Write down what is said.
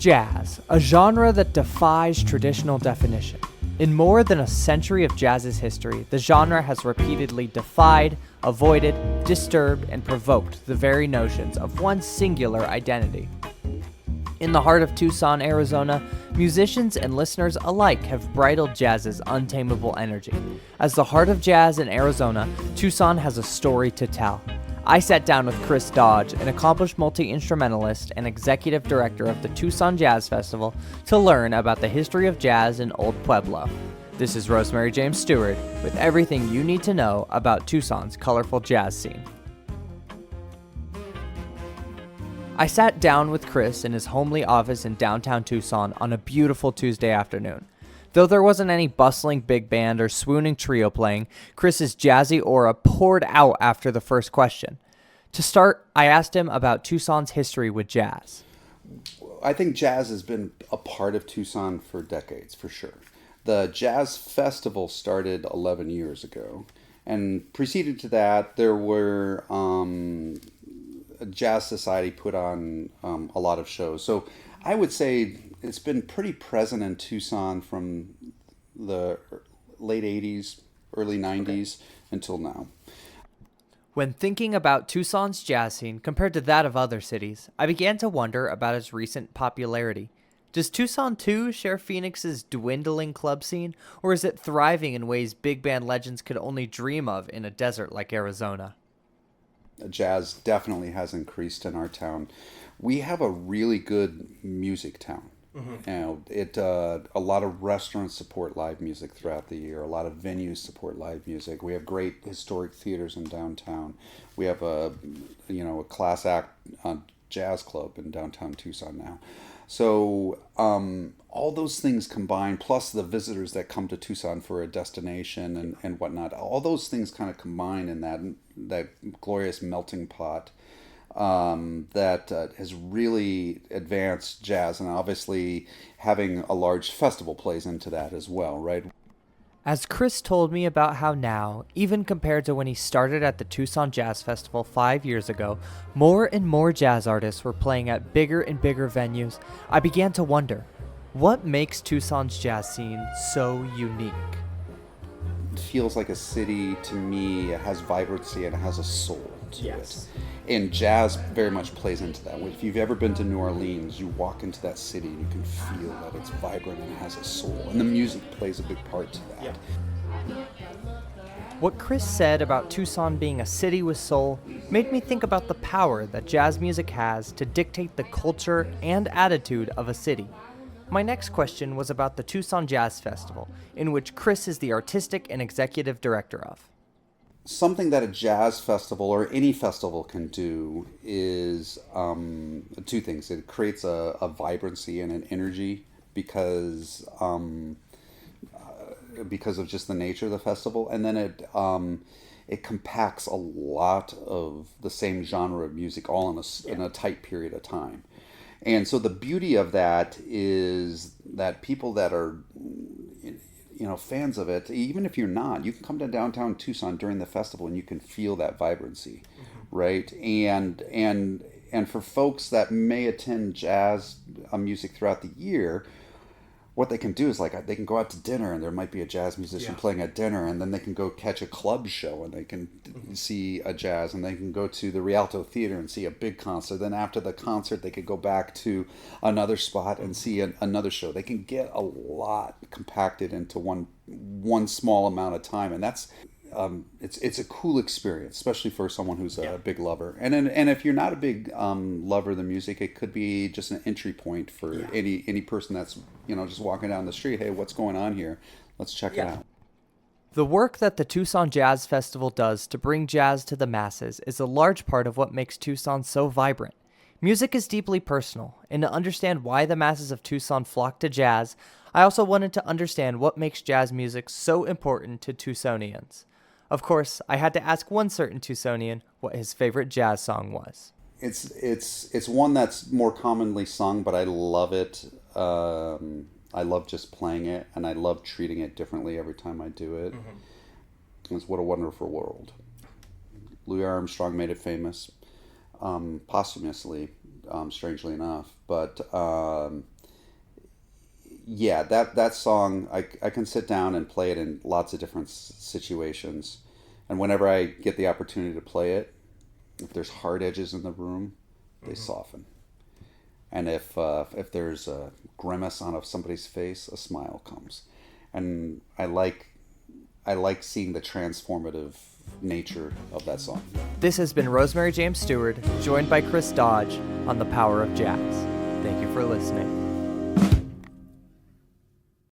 Jazz, a genre that defies traditional definition. In more than a century of jazz's history, the genre has repeatedly defied, avoided, disturbed, and provoked the very notions of one singular identity. In the heart of Tucson, Arizona, musicians and listeners alike have bridled jazz's untamable energy. As the heart of jazz in Arizona, Tucson has a story to tell. I sat down with Khris Dodge, an accomplished multi-instrumentalist and executive director of the Tucson Jazz Festival, to learn about the history of jazz in Old Pueblo. This is Rosemary James Stewart with everything you need to know about Tucson's colorful jazz scene. I sat down with Khris in his homely office in downtown Tucson on a beautiful Tuesday afternoon. Though there wasn't any bustling big band or swooning trio playing, Chris's jazzy aura poured out after the first question. To start, I asked him about Tucson's history with jazz. I think jazz has been a part of Tucson for decades, for sure. The Jazz Festival started 11 years ago, and preceded to that, there were a Jazz Society put on a lot of shows. So I would say it's been pretty present in Tucson from the late 80s, early 90s until now. When thinking about Tucson's jazz scene compared to that of other cities, I began to wonder about its recent popularity. Does Tucson too share Phoenix's dwindling club scene, or is it thriving in ways big band legends could only dream of in a desert like Arizona? Jazz definitely has increased in our town. We have a really good music town. Mm-hmm. You know, a lot of restaurants support live music throughout the year. A lot of venues support live music. We have great historic theaters in downtown. We have a class act jazz club in downtown Tucson now. So all those things combined, plus the visitors that come to Tucson for a destination and whatnot, all those things kind of combine in that glorious melting pot that has really advanced jazz, and obviously having a large festival plays into that as well, right? As Khris told me about how now, even compared to when he started at the Tucson Jazz Festival 5 years ago, more and more jazz artists were playing at bigger and bigger venues, I began to wonder, what makes Tucson's jazz scene so unique? It feels like a city to me. It has vibrancy and it has a soul to it. And jazz very much plays into that. If you've ever been to New Orleans, you walk into that city and you can feel that it's vibrant and it has a soul. And the music plays a big part to that. Yeah. What Khris said about Tucson being a city with soul made me think about the power that jazz music has to dictate the culture and attitude of a city. My next question was about the Tucson Jazz Festival, in which Khris is the artistic and executive director of. Something that a jazz festival or any festival can do is two things. It creates a vibrancy and an energy because of just the nature of the festival, and then it compacts a lot of the same genre of music all in a tight period of time. And so the beauty of that is that people that are fans of it, even if you're not, you can come to downtown Tucson during the festival and you can feel that vibrancy, mm-hmm. right? And for folks that may attend jazz music throughout the year, what they can do is they can go out to dinner and there might be a jazz musician playing at dinner, and then they can go catch a club show and they can see a jazz, and they can go to the Rialto Theater and see a big concert. Then after the concert, they could go back to another spot and see another show. They can get a lot compacted into one small amount of time, and that's it's a cool experience, especially for someone who's a big lover. And if you're not a big lover of the music, it could be just an entry point for any person that's just walking down the street. Hey, what's going on here? Let's check it out. The work that the Tucson Jazz Festival does to bring jazz to the masses is a large part of what makes Tucson so vibrant. Music is deeply personal, and to understand why the masses of Tucson flock to jazz, I also wanted to understand what makes jazz music so important to Tucsonians. Of course, I had to ask one certain Tucsonian what his favorite jazz song was. It's one that's more commonly sung, but I love it. I love just playing it, and I love treating it differently every time I do it. Mm-hmm. It's What a Wonderful World. Louis Armstrong made it famous posthumously, strangely enough. But yeah, that song, I can sit down and play it in lots of different situations. And whenever I get the opportunity to play it, if there's hard edges in the room, they soften. And if there's a grimace on somebody's face, a smile comes. And I like seeing the transformative nature of that song. This has been Rosemary James Stewart, joined by Chris Dodge on The Power of Jazz. Thank you for listening.